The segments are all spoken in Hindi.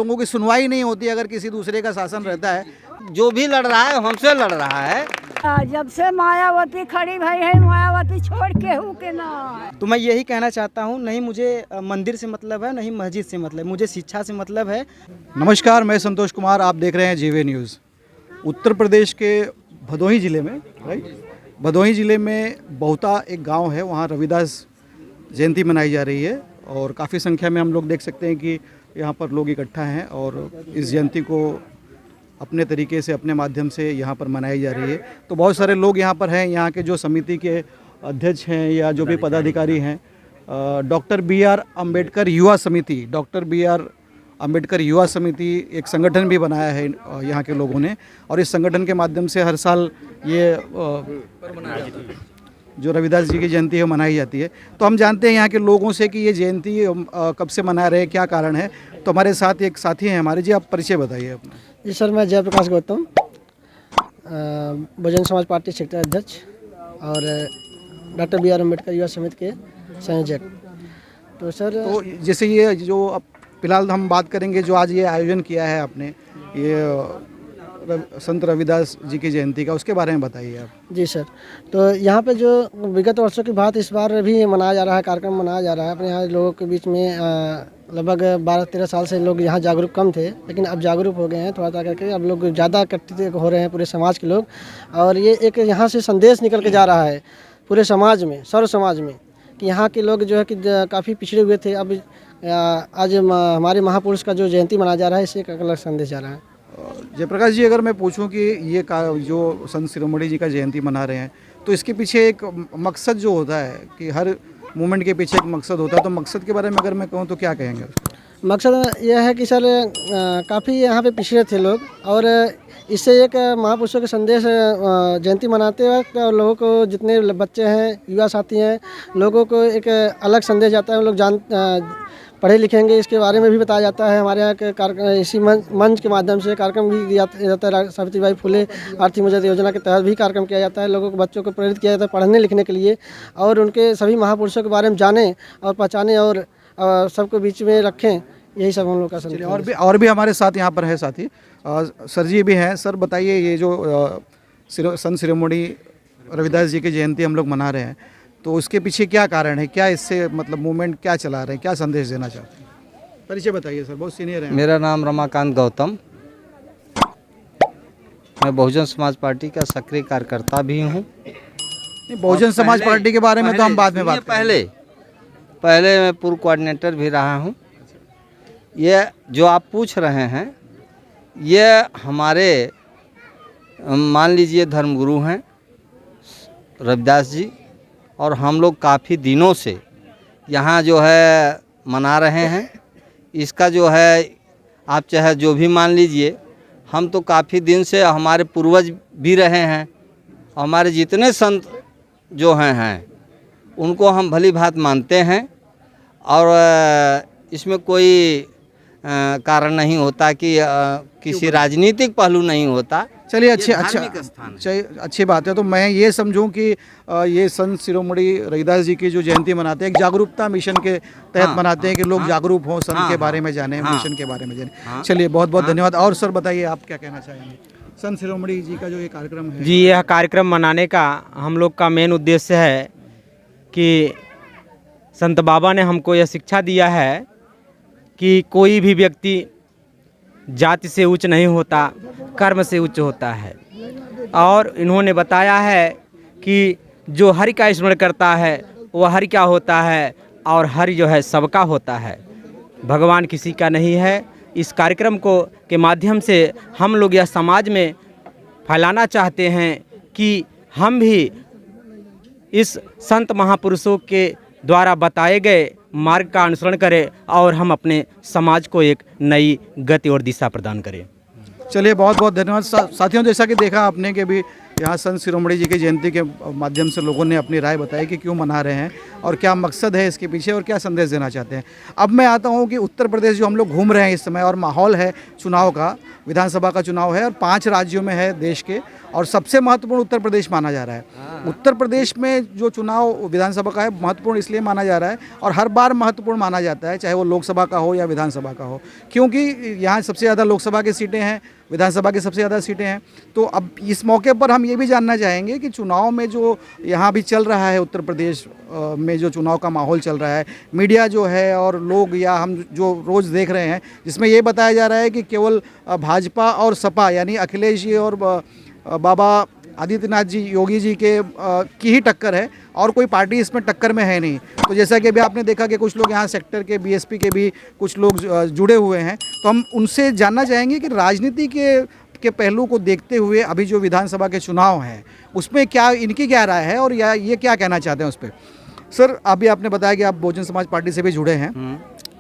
लोगों की सुनवाई नहीं होती अगर किसी दूसरे का शासन रहता है। जो भी लड़ रहा है हमसे लड़ रहा है। जब से मायावती खड़ी भई है, मायावती छोड़ के हूँ के ना। तो मैं यही कहना चाहता हूँ, नहीं मुझे मंदिर से मतलब है, नहीं मस्जिद से मतलब, मुझे शिक्षा से मतलब है। नमस्कार, मैं संतोष कुमार, आप देख रहे हैं जीवे न्यूज़। उत्तर प्रदेश के भदोही ज़िले में, भदोही ज़िले में बहुता एक गांव है, वहां रविदास जयंती मनाई जा रही है और काफ़ी संख्या में हम लोग देख सकते हैं कि यहाँ पर लोग इकट्ठा हैं और इस जयंती को अपने तरीके से, अपने माध्यम से यहाँ पर मनाई जा रही है। तो बहुत सारे लोग यहाँ पर हैं, यहाँ के जो समिति के अध्यक्ष हैं या जो भी पदाधिकारी हैं, डॉक्टर B.R. अम्बेडकर युवा समिति, डॉक्टर B.R. अम्बेडकर युवा समिति एक संगठन भी बनाया है यहाँ के लोगों ने, और इस संगठन के माध्यम से हर साल ये जो रविदास जी की जयंती है मनाई जाती है। तो हम जानते हैं यहाँ के लोगों से कि ये जयंती कब से मना रहे हैं, क्या कारण है। तो हमारे साथ एक साथी हैं हमारे, जी आप परिचय बताइए अपना। जी सर, मैं जयप्रकाश गौतम, बहुजन समाज पार्टी सेक्टर अध्यक्ष और डॉक्टर B.R. अम्बेडकर युवा समिति के संयोजक। तो सर, तो जैसे ये जो अब फिलहाल हम बात करेंगे, जो आज ये आयोजन किया है आपने, ये संत रविदास जी की जयंती का, उसके बारे में बताइए आप। जी सर, तो यहाँ पे जो विगत वर्षों की बात इस बार भी मनाया जा रहा है, कार्यक्रम मनाया जा रहा है। अपने यहाँ लोगों के बीच में लगभग 12-13 साल से लोग यहाँ जागरूक कम थे, लेकिन अब जागरूक हो गए हैं थोड़ा थोड़ा करके। अब लोग ज़्यादा एकत्रित हो रहे हैं, पूरे समाज के लोग, और ये एक यहाँ से संदेश निकल के जा रहा है पूरे समाज में, सर्व समाज में, कि यहाँ के लोग जो है कि काफ़ी पिछड़े हुए थे। अब आज हमारे महापुरुष का जो जयंती मनाया जा रहा है, इससे एक अलग संदेश जा रहा है। जयप्रकाश जी, अगर मैं पूछूं कि ये जो संत शिरोमणि जी का जयंती मना रहे हैं, तो इसके पीछे एक मकसद जो होता है कि हर मूवमेंट के पीछे एक मकसद होता है, तो मकसद के बारे में अगर मैं कहूं तो क्या कहेंगे? मकसद यह है कि सर काफ़ी यहाँ पे पिछड़े थे लोग, और इससे एक महापुरुषों के संदेश जयंती मनाते वक्त और लोगों को, जितने बच्चे हैं, युवा साथी हैं, लोगों को एक अलग संदेश जाता है। लोग पढ़े लिखेंगे, इसके बारे में भी बताया जाता है। हमारे यहाँ के कार्यक्रम, इसी मंच के माध्यम से कार्यक्रम भी दिया जाता है। सावित्रीबाई फुले आर्थिक मदद योजना के तहत भी कार्यक्रम किया जाता है। लोगों को, बच्चों को प्रेरित किया जाता है पढ़ने लिखने के लिए, और उनके सभी महापुरुषों के बारे में जानें और पहचानें और सबको बीच में रखें। यही सब हम लोग का संदेश। और भी हमारे साथ यहाँ पर है साथी, सर जी भी हैं। सर बताइए, ये जो संत शिरोमणि रविदास जी की जयंती हम लोग मना रहे हैं, तो उसके पीछे क्या कारण है, क्या इससे मतलब मूवमेंट क्या चला रहे हैं, क्या संदेश देना चाहते हैं? परिचय बताइए सर, बहुत सीनियर हैं। मेरा नाम रमाकांत गौतम, मैं बहुजन समाज पार्टी का सक्रिय कार्यकर्ता भी हूँ। बहुजन समाज पार्टी के बारे में तो हम बाद में बात करेंगे। पहले मैं पूर्व कोऑर्डिनेटर भी रहा हूँ। ये जो आप पूछ रहे हैं, ये हमारे मान लीजिए धर्मगुरु हैं रविदास जी, और हम लोग काफ़ी दिनों से यहाँ जो है मना रहे हैं। इसका जो है, आप चाहे जो भी मान लीजिए, हम तो काफ़ी दिन से, हमारे पूर्वज भी रहे हैं, हमारे जितने संत जो हैं उनको हम भली भांति मानते हैं, और इसमें कोई कारण नहीं होता कि किसी राजनीतिक पहलू नहीं होता। चलिए, अच्छी बात है। तो मैं ये समझूं कि ये संत शिरोमणि रविदास जी की जो जयंती मनाते हैं, एक जागरूकता मिशन के तहत मनाते हैं कि लोग जागरूक हों, संत के बारे में जानें, मिशन के बारे में जानें। चलिए, बहुत बहुत धन्यवाद। और सर बताइए, आप क्या कहना चाहेंगे संत शिरोमणि जी का जो ये कार्यक्रम है? जी, यह कार्यक्रम मनाने का हम लोग का मेन उद्देश्य है कि संत बाबा ने हमको यह शिक्षा दिया है कि कोई भी व्यक्ति जाति से उच्च नहीं होता, कर्म से उच्च होता है। और इन्होंने बताया है कि जो हरि का स्मरण करता है वह हरि का होता है, और हरि जो है सबका होता है, भगवान किसी का नहीं है। इस कार्यक्रम को के माध्यम से हम लोग यह समाज में फैलाना चाहते हैं कि हम भी इस संत महापुरुषों के द्वारा बताए गए मार्ग का अनुसरण करें और हम अपने समाज को एक नई गति और दिशा प्रदान करें। चलिए, बहुत बहुत धन्यवाद साथियों। जैसा कि देखा आपने कि भी यहाँ संत शिरोमणि जी की जयंती के माध्यम से लोगों ने अपनी राय बताई कि क्यों मना रहे हैं और क्या मकसद है इसके पीछे और क्या संदेश देना चाहते हैं। अब मैं आता हूँ कि उत्तर प्रदेश जो हम लोग घूम रहे हैं इस समय और माहौल है चुनाव का, विधानसभा का चुनाव है और 5 राज्यों में है देश के, और सबसे महत्वपूर्ण उत्तर प्रदेश माना जा रहा है। उत्तर प्रदेश में जो चुनाव विधानसभा का है महत्वपूर्ण इसलिए माना जा रहा है और हर बार महत्वपूर्ण माना जाता है, चाहे वो लोकसभा का हो या विधानसभा का हो, क्योंकि यहाँ सबसे ज़्यादा लोकसभा की सीटें हैं, विधानसभा की सबसे ज़्यादा सीटें हैं। तो अब इस मौके पर हम ये भी जानना चाहेंगे कि चुनाव में जो यहाँ भी चल रहा है उत्तर प्रदेश में जो चुनाव का माहौल चल रहा है, मीडिया जो है और लोग या हम जो रोज़ देख रहे हैं, जिसमें ये बताया जा रहा है कि केवल भाजपा और सपा यानी अखिलेश जी और बाबा आदित्यनाथ जी, योगी जी की ही टक्कर है और कोई पार्टी इसमें टक्कर में है नहीं। तो जैसा कि अभी आपने देखा कि कुछ लोग यहाँ सेक्टर के बीएसपी के भी कुछ लोग जुड़े हुए हैं, तो हम उनसे जानना चाहेंगे कि राजनीति के पहलू को देखते हुए अभी जो विधानसभा के चुनाव हैं उसमें क्या इनकी क्या राय है और या ये क्या कहना चाहते हैं उस पर। सर, अभी आपने बताया कि आप बहुजन समाज पार्टी से भी जुड़े हैं,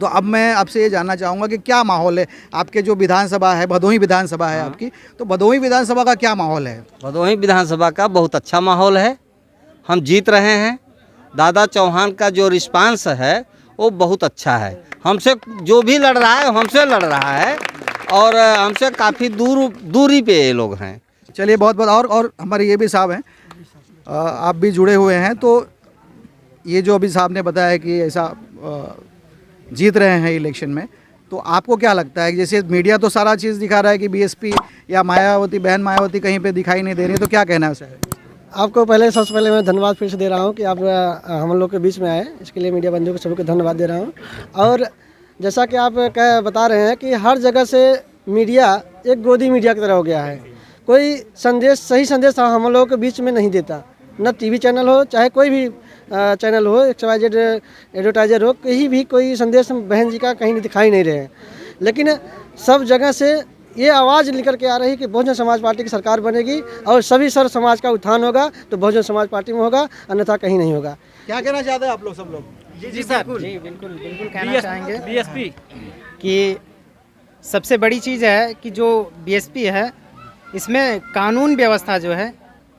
तो अब मैं आपसे ये जानना चाहूँगा कि क्या माहौल है आपके जो विधानसभा है, भदोही विधानसभा है आपकी, तो भदोही विधानसभा का क्या माहौल है? भदोही विधानसभा का बहुत अच्छा माहौल है, हम जीत रहे हैं। दादा चौहान का जो रिस्पांस है वो बहुत अच्छा है। हमसे जो भी लड़ रहा है हमसे लड़ रहा है और हमसे काफ़ी दूरी पे ये लोग हैं। चलिए, बहुत बहुत। और हमारे ये भी साहब हैं, आप भी जुड़े हुए हैं, तो ये जो अभी साहब ने बताया कि ऐसा जीत रहे हैं इलेक्शन में, तो आपको क्या लगता है कि जैसे मीडिया तो सारा चीज़ दिखा रहा है कि बीएसपी या मायावती, बहन मायावती कहीं पे दिखाई नहीं दे रही, तो क्या कहना है उसे? आपको सबसे पहले मैं धन्यवाद फिर से दे रहा हूँ कि आप हम लोग के बीच में आए, इसके लिए मीडिया बंधुओं को सभी को धन्यवाद दे रहा हूँ। और जैसा कि आप बता रहे हैं कि हर जगह से मीडिया एक गोदी मीडिया की तरह हो गया है, कोई संदेश, सही संदेश हम लोगों के बीच में नहीं देता, न टीवी चैनल हो चाहे कोई भी चैनल हो, XYZ एडवर्टाइजर हो, कहीं भी कोई संदेश बहन जी का कहीं दिखाई नहीं रहे हैं। लेकिन सब जगह से ये आवाज़ निकल के आ रही है कि बहुजन समाज पार्टी की सरकार बनेगी और सभी सर समाज का उत्थान होगा, तो बहुजन समाज पार्टी में होगा, अन्यथा कहीं नहीं होगा। क्या कहना चाहते हैं आप लोग, सब लोग? जी सर, जी बिल्कुल कहना चाहेंगे बीएसपी कि सबसे बड़ी चीज़ है कि जो बीएसपी है इसमें कानून व्यवस्था जो है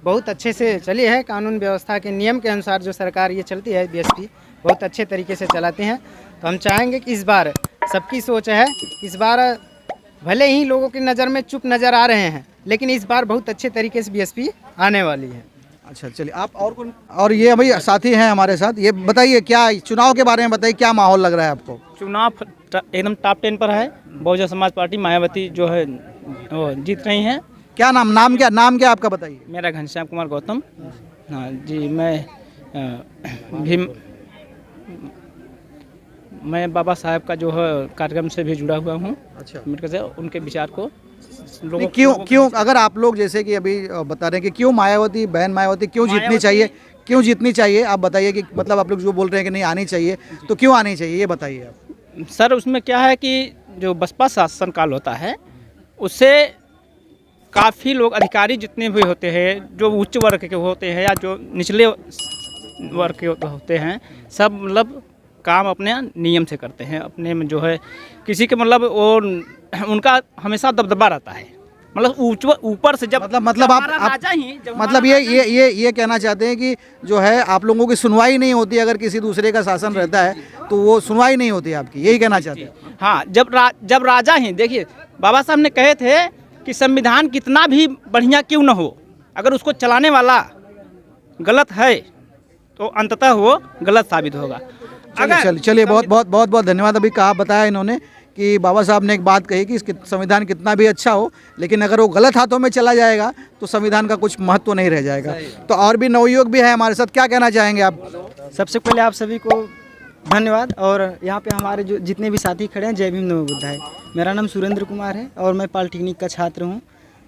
बहुत अच्छे से चली है। कानून व्यवस्था के नियम के अनुसार जो सरकार ये चलती है, बीएसपी बहुत अच्छे तरीके से चलाते हैं। तो हम चाहेंगे कि इस बार सबकी सोच है, इस बार भले ही लोगों की नज़र में चुप नज़र आ रहे हैं, लेकिन इस बार बहुत अच्छे तरीके से बीएसपी आने वाली है। अच्छा, चलिए, आप और ये भाई साथी हैं हमारे साथ, ये बताइए क्या चुनाव के बारे में बताइए, क्या माहौल लग रहा है आपको? चुनाव एकदम टॉप 10 पर है। बहुजन समाज पार्टी मायावती जो है वो जीत रही हैं। क्या नाम क्या आपका बताइए? मेरा घनश्याम कुमार गौतम। हाँ जी, मैं बाबा साहब का जो है कार्यक्रम से भी जुड़ा हुआ हूँ। अच्छा, मिलकर से उनके विचार को लोगों क्यों अगर आप लोग जैसे कि अभी बता रहे हैं कि क्यों मायावती, बहन मायावती क्यों जीतनी चाहिए, आप बताइए कि मतलब आप लोग जो बोल रहे हैं कि नहीं आनी चाहिए, तो क्यों आनी चाहिए, ये बताइए आप। सर, उसमें क्या है कि जो बसपा शासन काल होता है उससे काफ़ी लोग, अधिकारी जितने भी होते हैं, जो उच्च वर्ग के होते हैं या जो निचले वर्ग के होते हैं, सब मतलब काम अपने नियम से करते हैं। अपने में जो है किसी के मतलब वो उनका हमेशा दबदबा रहता है, मतलब ऊपर से जब मतलब आप राजा ही मतलब ये कहना चाहते हैं कि जो है आप लोगों की सुनवाई नहीं होती, अगर किसी दूसरे का शासन रहता है तो वो सुनवाई नहीं होती आपकी, यही कहना चाहते हैं? हाँ, जब राजा ही, देखिए बाबा साहब ने कहे थे कि संविधान कितना भी बढ़िया क्यों न हो, अगर उसको चलाने वाला गलत है तो अंततः वो गलत साबित होगा। चलिए, बहुत धन्यवाद। अभी कहा बताया इन्होंने कि बाबा साहब ने एक बात कही कि संविधान कितना भी अच्छा हो, लेकिन अगर वो गलत हाथों में चला जाएगा तो संविधान का कुछ महत्व नहीं रह जाएगा। तो और भी नवयुवक भी है हमारे साथ, क्या कहना चाहेंगे आप? सबसे पहले आप सभी को धन्यवाद। और यहाँ पे हमारे जो जितने भी साथी खड़े हैं, जय भीम नमो बुद्धाय। मेरा नाम सुरेंद्र कुमार है और मैं पॉलिटेक्निक का छात्र हूँ।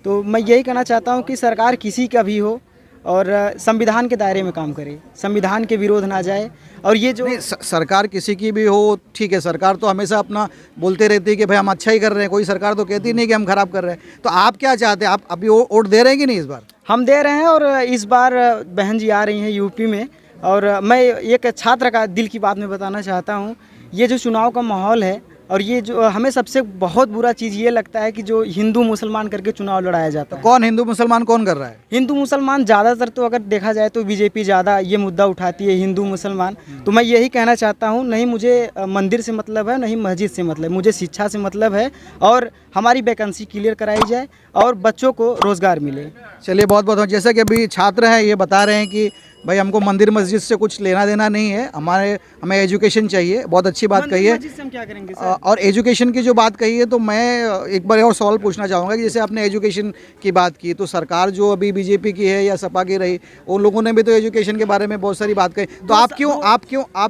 तो मैं यही कहना चाहता हूँ कि सरकार किसी का भी हो और संविधान के दायरे में काम करे, संविधान के विरोध ना जाए। और ये जो सरकार किसी की भी हो, ठीक है, सरकार तो हमेशा अपना बोलते रहती है कि भाई हम अच्छा ही कर रहे हैं, कोई सरकार तो कहती नहीं कि हम खराब कर रहे हैं। तो आप क्या चाहते हैं? आप अभी वोट दे रहे हैं कि नहीं इस बार? हम दे रहे हैं और इस बार बहन जी आ रही हैं यूपी में। और मैं एक छात्र का दिल की बात में बताना चाहता हूँ, ये जो चुनाव का माहौल है और ये जो हमें सबसे बहुत बुरा चीज़ ये लगता है कि जो हिंदू मुसलमान करके चुनाव लड़ाया जाता है। कौन हिंदू मुसलमान कौन कर रहा है? हिंदू मुसलमान ज़्यादातर तो अगर देखा जाए तो बीजेपी ज़्यादा ये मुद्दा उठाती है, हिंदू मुसलमान। तो मैं यही कहना चाहता हूँ, नहीं मुझे मंदिर से मतलब है, नहीं मस्जिद से मतलब, मुझे शिक्षा से मतलब है और हमारी वैकेंसी क्लियर कराई जाए और बच्चों को रोज़गार मिले। चलिए बहुत बहुत, जैसे कि अभी छात्र हैं ये बता रहे हैं कि भाई हमको मंदिर मस्जिद से कुछ लेना देना नहीं है, हमें एजुकेशन चाहिए। बहुत अच्छी बात कही है। मस्जिद से हम क्या करेंगे सर? और एजुकेशन की जो बात कही है, तो मैं एक बार और सवाल पूछना चाहूँगा कि जैसे आपने एजुकेशन की बात की, तो सरकार जो अभी बीजेपी की है या सपा की रही, उन लोगों ने भी तो एजुकेशन के बारे में बहुत सारी बात कही। तो आप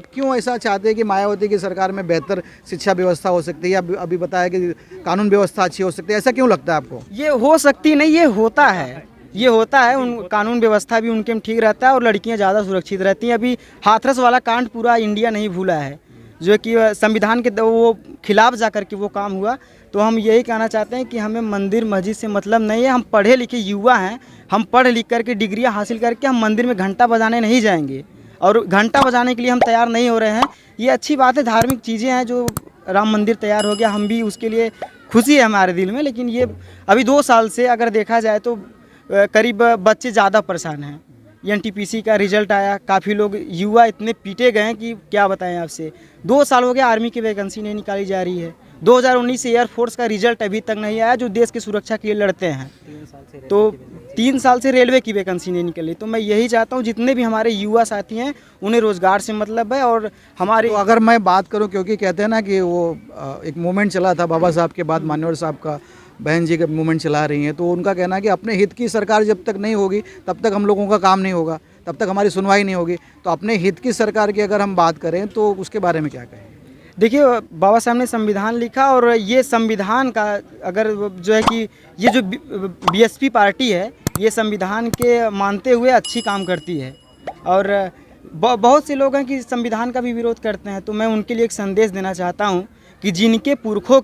क्यों ऐसा चाहते हैं कि मायावती की सरकार में बेहतर शिक्षा व्यवस्था हो सकती है? अभी बताया कि कानून व्यवस्था अच्छी हो सकती है, ऐसा क्यों लगता है आपको? ये हो सकती नहीं, ये होता है, ये होता है। उन कानून व्यवस्था भी उनके में ठीक रहता है और लड़कियां ज़्यादा सुरक्षित रहती हैं। अभी हाथरस वाला कांड पूरा इंडिया नहीं भूला है, जो कि संविधान के वो खिलाफ जा कर के वो काम हुआ। तो हम यही कहना चाहते हैं कि हमें मंदिर मस्जिद से मतलब नहीं है। हम पढ़े लिखे युवा हैं, हम पढ़ लिख करके डिग्रियाँ हासिल करके हम मंदिर में घंटा बजाने नहीं जाएंगे और घंटा बजाने के लिए हम तैयार नहीं हो रहे हैं। ये अच्छी बात है, धार्मिक चीज़ें हैं। जो राम मंदिर तैयार हो गया, हम भी उसके लिए खुशी है हमारे दिल में। लेकिन ये अभी 2 साल से अगर देखा जाए तो करीब बच्चे ज़्यादा परेशान हैं। एनटीपीसी का रिजल्ट आया, काफ़ी लोग युवा इतने पीटे गए हैं कि क्या बताएं आपसे। 2 साल हो गया आर्मी की वैकेंसी नहीं निकाली जा रही है। 2019 से एयरफोर्स का रिजल्ट अभी तक नहीं आया, जो देश की सुरक्षा के लिए लड़ते हैं। तो 3 साल से रेलवे की वैकेंसी नहीं निकली। तो मैं यही चाहता हूँ जितने भी हमारे युवा साथी हैं उन्हें रोज़गार से मतलब है। और हमारे तो अगर मैं बात करूं, क्योंकि कहते हैं ना कि वो एक मूवमेंट चला था बाबा साहब के बाद, मान्यवर साहब का बहन जी का मूवमेंट चला रही हैं, तो उनका कहना है कि अपने हित की सरकार जब तक नहीं होगी तब तक हम लोगों का काम नहीं होगा, तब तक हमारी सुनवाई नहीं होगी। तो अपने हित की सरकार की अगर हम बात करें तो उसके बारे में क्या कहें? देखिए, बाबा साहब ने संविधान लिखा और ये संविधान का अगर जो है कि ये जो बीएसपी पार्टी है, ये संविधान के मानते हुए अच्छी काम करती है। और बहुत से लोग हैं कि संविधान का भी विरोध करते हैं। तो मैं उनके लिए एक संदेश देना चाहता हूँ कि जिनके पुरखों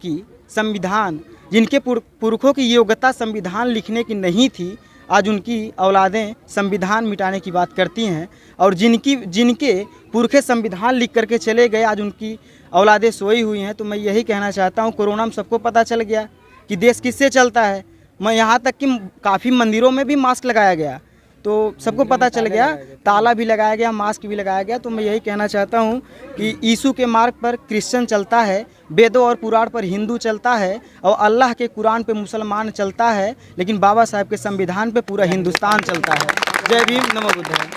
की योग्यता संविधान लिखने की नहीं थी, आज उनकी औलादें संविधान मिटाने की बात करती हैं। और जिनके पुरखे संविधान लिख करके चले गए, आज उनकी औलादें सोई हुई हैं। तो मैं यही कहना चाहता हूँ, कोरोना में सबको पता चल गया कि देश किससे चलता है। मैं यहाँ तक कि काफ़ी मंदिरों में भी मास्क लगाया गया, तो सबको पता चल गया, ताला भी लगाया गया, मास्क भी लगाया गया। तो मैं यही कहना चाहता हूँ कि यीशु के मार्ग पर क्रिश्चियन चलता है, वेदों और पुराण पर हिंदू चलता है और अल्लाह के कुरान पे मुसलमान चलता है, लेकिन बाबा साहब के संविधान पे पूरा हिंदुस्तान चलता है। जय भीम, नमो बुद्धाय।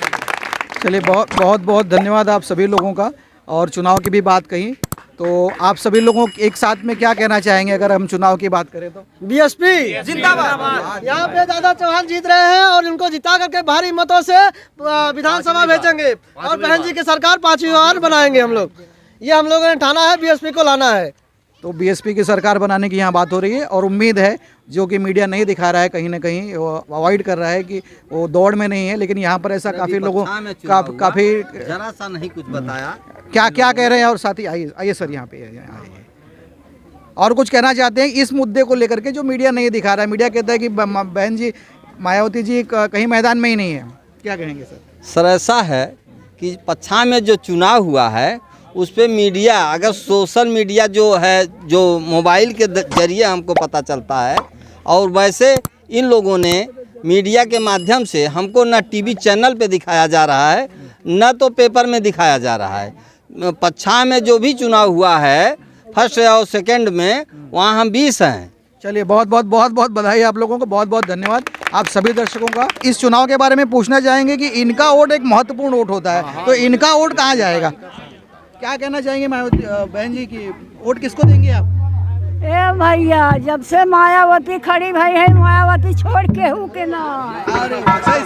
चलिए बहुत बहुत धन्यवाद आप सभी लोगों का। और चुनाव की भी बात कही, तो आप सभी लोगों एक साथ में क्या कहना चाहेंगे अगर हम चुनाव की बात करें तो? बीएसपी जिंदाबाद। यहाँ पे दादा चौहान जीत रहे हैं और इनको जिता करके भारी मतों से विधानसभा भेजेंगे और बहन जी की सरकार 5वीं बार बनाएंगे हम लोग। ये हम लोगों ने ठाना है, बीएसपी को लाना है। तो बीएसपी की सरकार बनाने की यहाँ बात हो रही है और उम्मीद है, जो कि मीडिया नहीं दिखा रहा है, कहीं ना कहीं वो अवॉइड कर रहा है कि वो दौड़ में नहीं है, लेकिन यहाँ पर ऐसा काफ़ी लोगों काफ़ी जरा सा नहीं कुछ बताया। क्या कह रहे हैं। और साथी आइए सर, यहाँ पे आइए। और कुछ कहना चाहते हैं इस मुद्दे को लेकर के जो मीडिया नहीं दिखा रहा है? मीडिया कहता है कि बहन जी मायावती जी कहीं मैदान में ही नहीं है, क्या कहेंगे सर? सर ऐसा है कि पच्छा में जो चुनाव हुआ है उस पर मीडिया, अगर सोशल मीडिया जो है, जो मोबाइल के जरिए हमको पता चलता है, और वैसे इन लोगों ने मीडिया के माध्यम से हमको न टीवी चैनल पे दिखाया जा रहा है, न तो पेपर में दिखाया जा रहा है। पच्छा में जो भी चुनाव हुआ है, फर्स्ट और सेकंड में, वहाँ हम 20 हैं। चलिए बहुत बहुत बधाई आप लोगों को, बहुत बहुत धन्यवाद आप सभी दर्शकों का। इस चुनाव के बारे में पूछना चाहेंगे कि इनका वोट एक महत्वपूर्ण वोट होता है, तो इनका वोट कहाँ जाएगा? क्या कहना चाहेंगे बहन जी की वोट किसको देंगे आप? ए भैया, जब से मायावती खड़ी भाई है, मायावती छोड़ के हूँ के ना। अरे सही।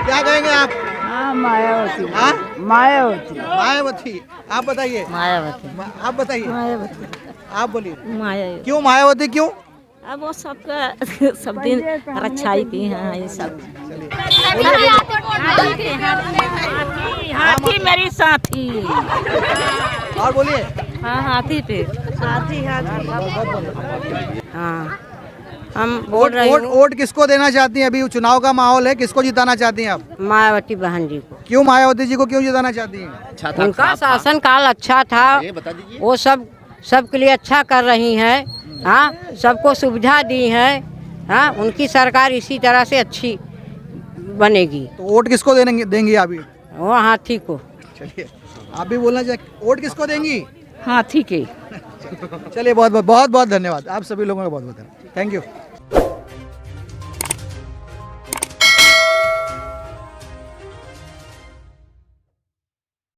क्या कहेंगे आप? हाँ, मायावती। हाँ, मायावती। आप बताइए। मायावती। आप बताइए। मायावती। आप बोलिए। मायावती। क्यों मायावती, क्यों? अब वो सबका सब दिन रक्षाई की है ये सब। हाथी मेरी साथी। और बोलिए। हाँ, हाथी पे हाथी। हाँ, हम बोल रहे हैं। वोट किसको देना चाहती हैं? अभी चुनाव का माहौल है, किसको जिताना चाहती हैं आप? मायावती बहन जी को। क्यों मायावती जी को क्यों जिताना चाहती हैं? उनका शासन काल अच्छा था, वो सब सबके लिए अच्छा कर रही हैं। हाँ, सबको सुविधा दी है। हाँ, उनकी सरकार इसी तरह से अच्छी बनेगी। तो वोट किसको देंगी अभी? वो हाथी को। चलिए, आप भी बोलना चाहिए, वोट किसको देंगी? हाथी के। चलिए, बहुत बहुत धन्यवाद आप सभी लोगों का, बहुत बहुत धन्यवाद। Thank you.